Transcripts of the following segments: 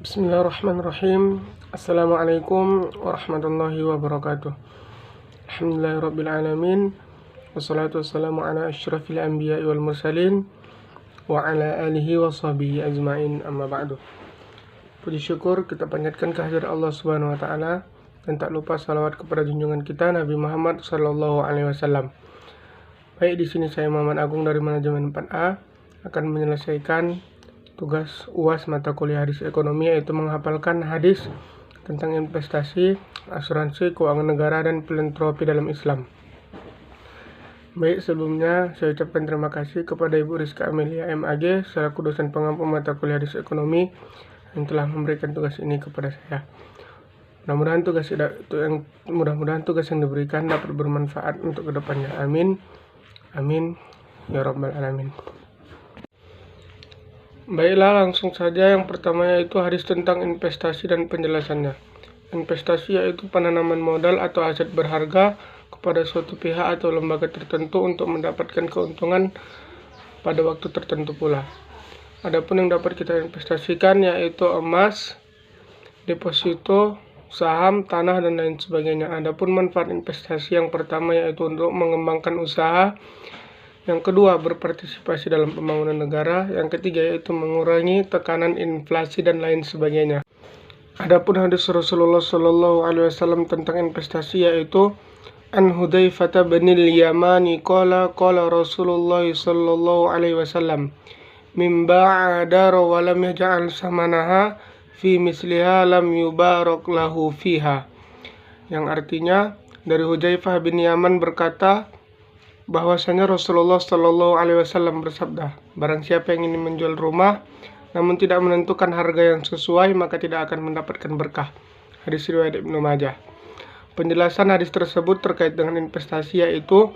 Bismillahirrahmanirrahim. Assalamualaikum warahmatullahi wabarakatuh. Alhamdulillahirrabbilalamin. Wassalatu wassalamu ala asyrafil anbiya wal mursalin wa ala alihi wa sahbihi ajma'in, amma ba'du. Puji syukur kita panjatkan kehadirat Allah Subhanahu wa taala, dan tak lupa salawat kepada junjungan kita Nabi Muhammad sallallahu alaihi wasallam. Baik, di sini saya Muhammad Agung dari manajemen 4A akan menyelesaikan tugas UAS mata kuliah hadis ekonomi, yaitu menghafalkan hadis tentang investasi, asuransi, keuangan negara, dan filantropi dalam Islam. Baik, sebelumnya saya ucapkan terima kasih kepada Ibu Rizka Amelia MAG selaku dosen pengampu mata kuliah hadis ekonomi yang telah memberikan tugas ini kepada saya. Mudah-mudahan tugas yang diberikan dapat bermanfaat untuk kedepannya. Amin. Amin ya rabbal alamin. Baiklah, langsung saja. Yang pertama yaitu hadis tentang investasi dan penjelasannya. Investasi yaitu penanaman modal atau aset berharga kepada suatu pihak atau lembaga tertentu untuk mendapatkan keuntungan pada waktu tertentu pula. Adapun yang dapat kita investasikan yaitu emas, deposito, saham, tanah, dan lain sebagainya. Adapun manfaat investasi yang pertama yaitu untuk mengembangkan usaha, yang kedua berpartisipasi dalam pembangunan negara, yang ketiga yaitu mengurangi tekanan inflasi dan lain sebagainya. Adapun hadis Rasulullah Shallallahu Alaihi Wasallam tentang investasi yaitu An Hudzaifah bin Yamani qala Rasulullah Shallallahu Alaihi Wasallam min ba'ada wa lam yaj'al samanaha fi misliha lam yubarak lahu fiha, yang artinya dari Hudzaifah bin Yaman berkata bahwasanya Rasulullah Shallallahu Alaihi Wasallam bersabda, barang siapa yang ingin menjual rumah namun tidak menentukan harga yang sesuai, maka tidak akan mendapatkan berkah. Hadis riwayat Ibnu Majah. Penjelasan hadis tersebut terkait dengan investasi yaitu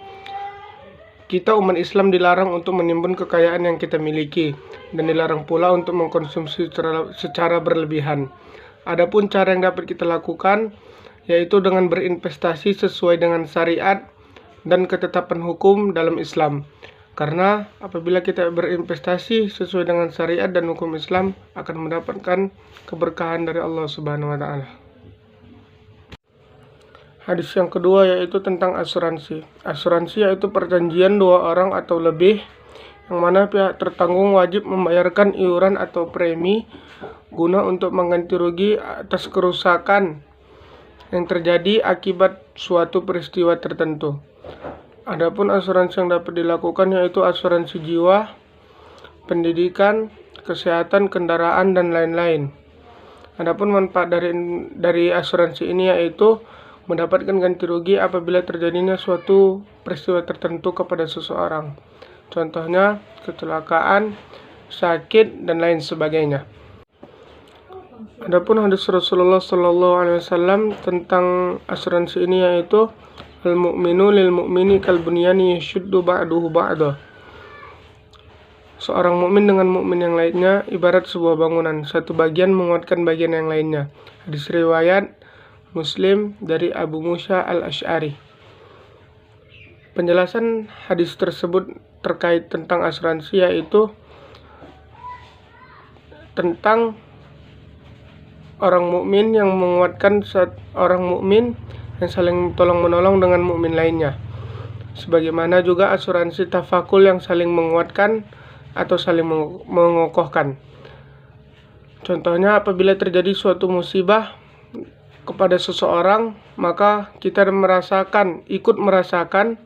kita umat Islam dilarang untuk menimbun kekayaan yang kita miliki, dan dilarang pula untuk mengkonsumsi secara berlebihan. Adapun cara yang dapat kita lakukan yaitu dengan berinvestasi sesuai dengan syariat dan ketetapan hukum dalam Islam. Karena apabila kita berinvestasi sesuai dengan syariat dan hukum Islam akan mendapatkan keberkahan dari Allah Subhanahu wa taala. Hadis yang kedua yaitu tentang asuransi. Asuransi yaitu perjanjian dua orang atau lebih yang mana pihak tertanggung wajib membayarkan iuran atau premi guna untuk mengganti rugi atas kerusakan yang terjadi akibat suatu peristiwa tertentu. Adapun asuransi yang dapat dilakukan yaitu asuransi jiwa, pendidikan, kesehatan, kendaraan, dan lain-lain. Adapun manfaat dari asuransi ini yaitu mendapatkan ganti rugi apabila terjadinya suatu peristiwa tertentu kepada seseorang. Contohnya kecelakaan, sakit, dan lain sebagainya. Adapun hadis Rasulullah Shallallahu Alaihi Wasallam tentang asuransi ini yaitu al-mu'minu lil mu'mini kal bunyani yashuddu ba'duhu ba'dah. Seorang mukmin dengan mukmin yang lainnya ibarat sebuah bangunan, satu bagian menguatkan bagian yang lainnya. Hadis riwayat Muslim dari Abu Musa al-Asy'ari. Penjelasan hadis tersebut terkait tentang asuransi yaitu tentang orang mukmin yang menguatkan orang mukmin yang saling tolong-menolong dengan mukmin lainnya. Sebagaimana juga asuransi tafakul yang saling menguatkan atau saling mengokohkan. Contohnya apabila terjadi suatu musibah kepada seseorang, maka kita ikut merasakan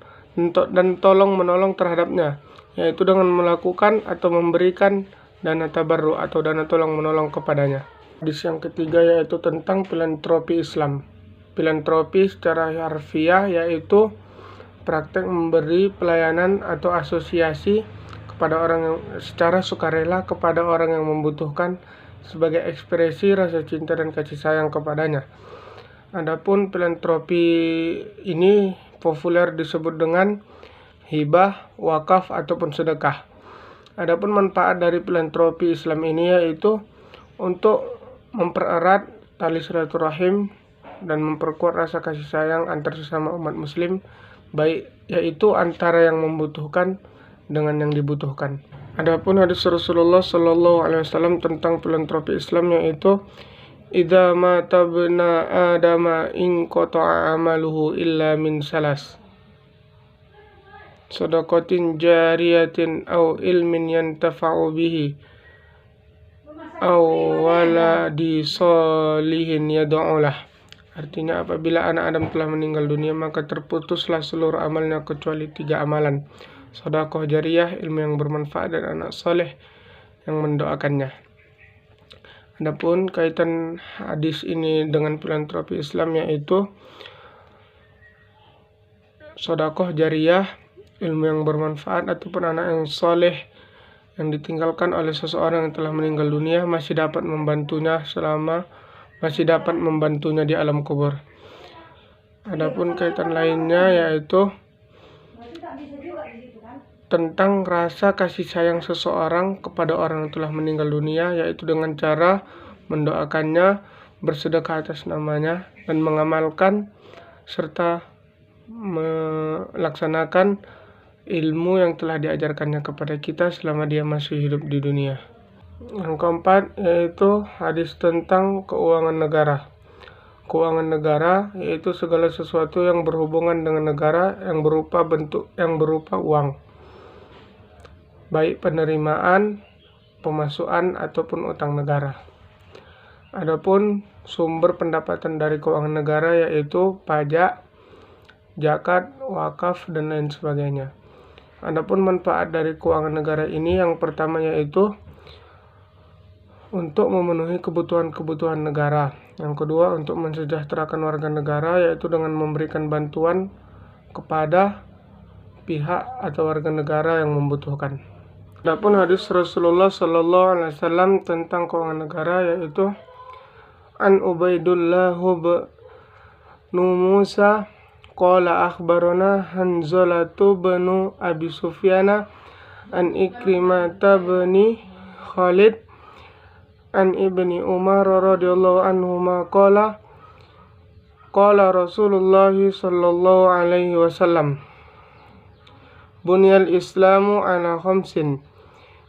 dan tolong-menolong terhadapnya, yaitu dengan melakukan atau memberikan dana tabarru atau dana tolong-menolong kepadanya. Hadis yang ketiga yaitu tentang filantropi Islam. Filantropi secara harfiah yaitu praktek memberi pelayanan atau asosiasi kepada orang yang secara sukarela kepada orang yang membutuhkan sebagai ekspresi rasa cinta dan kasih sayang kepadanya. Adapun filantropi ini populer disebut dengan hibah, wakaf, ataupun sedekah. Adapun manfaat dari filantropi Islam ini yaitu untuk mempererat tali silaturahim dan memperkuat rasa kasih sayang antar sesama umat muslim, baik yaitu antara yang membutuhkan dengan yang dibutuhkan. Adapun hadis Rasulullah Shallallahu Alaihi Wasallam tentang filantropi Islam yaitu idza mata bna adama in qata'a amaluhu illa min salas shadaqatin jariyatin aw ilmin yantafa'u bihi aw waladi sholihin yad'ulah. Artinya apabila anak Adam telah meninggal dunia maka terputuslah seluruh amalnya kecuali 3 amalan: sedekah jariyah, ilmu yang bermanfaat, dan anak soleh yang mendoakannya. Adapun kaitan hadis ini dengan filantropi Islam yaitu sedekah jariyah, ilmu yang bermanfaat ataupun anak yang soleh yang ditinggalkan oleh seseorang yang telah meninggal dunia masih dapat membantunya di alam kubur. Adapun kaitan lainnya yaitu tentang rasa kasih sayang seseorang kepada orang yang telah meninggal dunia, yaitu dengan cara mendoakannya, bersedekah atas namanya, dan mengamalkan serta melaksanakan ilmu yang telah diajarkannya kepada kita selama dia masih hidup di dunia. Yang keempat yaitu hadis tentang keuangan negara. Keuangan negara yaitu segala sesuatu yang berhubungan dengan negara yang berupa uang, baik penerimaan, pemasukan ataupun utang negara. Adapun sumber pendapatan dari keuangan negara yaitu pajak, zakat, wakaf, dan lain sebagainya. Adapun manfaat dari keuangan negara ini yang pertama yaitu untuk memenuhi kebutuhan negara. Yang kedua untuk mensejahterakan warga negara yaitu dengan memberikan bantuan kepada pihak atau warga negara yang membutuhkan. Adapun hadis Rasulullah Sallallahu Alaihi Wasallam tentang keuangan negara yaitu an Ubaidullah bin Musa qala akhbarana Hanzalatu bin Abi Sufyan an Ikrimah bin Khalid an Ibni Umar radhiyallahu anhuma qala Rasulullah sallallahu alaihi wasallam bunyal islamu ala khamsin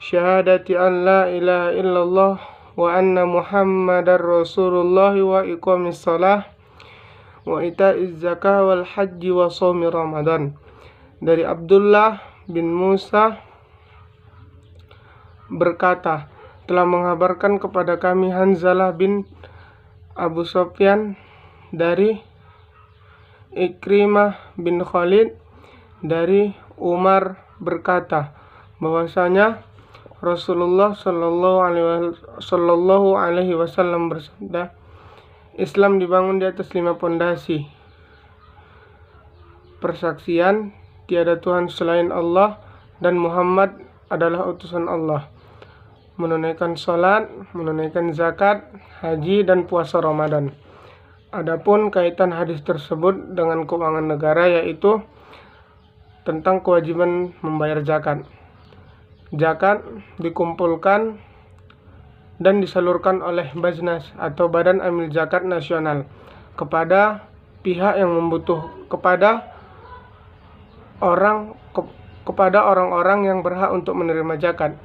syahadati an la ilaha illallah wa anna muhammadar rasulullah wa iqamis shalah wa ita'iz zakah wal haji wa shaumi ramadan. Dari Abdullah bin Musa berkata, telah mengabarkan kepada kami Hanzalah bin Abu Sufyan dari Ikrimah bin Khalid dari Umar berkata bahwasanya Rasulullah Sallallahu Alaihi Wasallam bersabda, Islam dibangun di atas 5 pondasi: persaksian tiada Tuhan selain Allah dan Muhammad adalah utusan Allah, menunaikan salat, menunaikan zakat, haji, dan puasa Ramadan. Adapun kaitan hadis tersebut dengan keuangan negara yaitu tentang kewajiban membayar zakat. Zakat dikumpulkan dan disalurkan oleh Bajnas atau Badan Amil Zakat Nasional kepada pihak yang kepada orang-orang yang berhak untuk menerima zakat,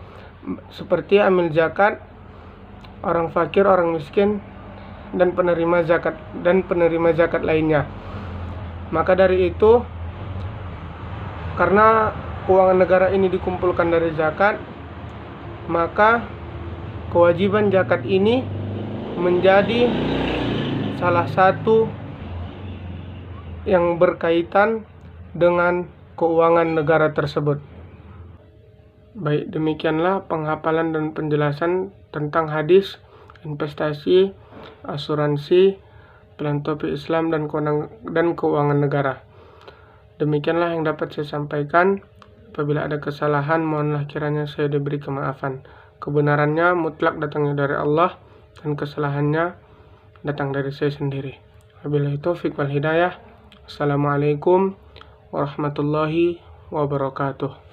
seperti amil zakat, orang fakir, orang miskin, dan penerima zakat lainnya. Maka dari itu, karena keuangan negara ini dikumpulkan dari zakat, maka kewajiban zakat ini menjadi salah satu yang berkaitan dengan keuangan negara tersebut. Baik, demikianlah penghafalan dan penjelasan tentang hadis, investasi, asuransi, filantropi Islam, dan keuangan negara. Demikianlah yang dapat saya sampaikan. Apabila ada kesalahan, mohonlah kiranya saya diberi kemaafan. Kebenarannya mutlak datangnya dari Allah, dan kesalahannya datang dari saya sendiri. Wabillahi taufiq wal hidayah. Assalamualaikum warahmatullahi wabarakatuh.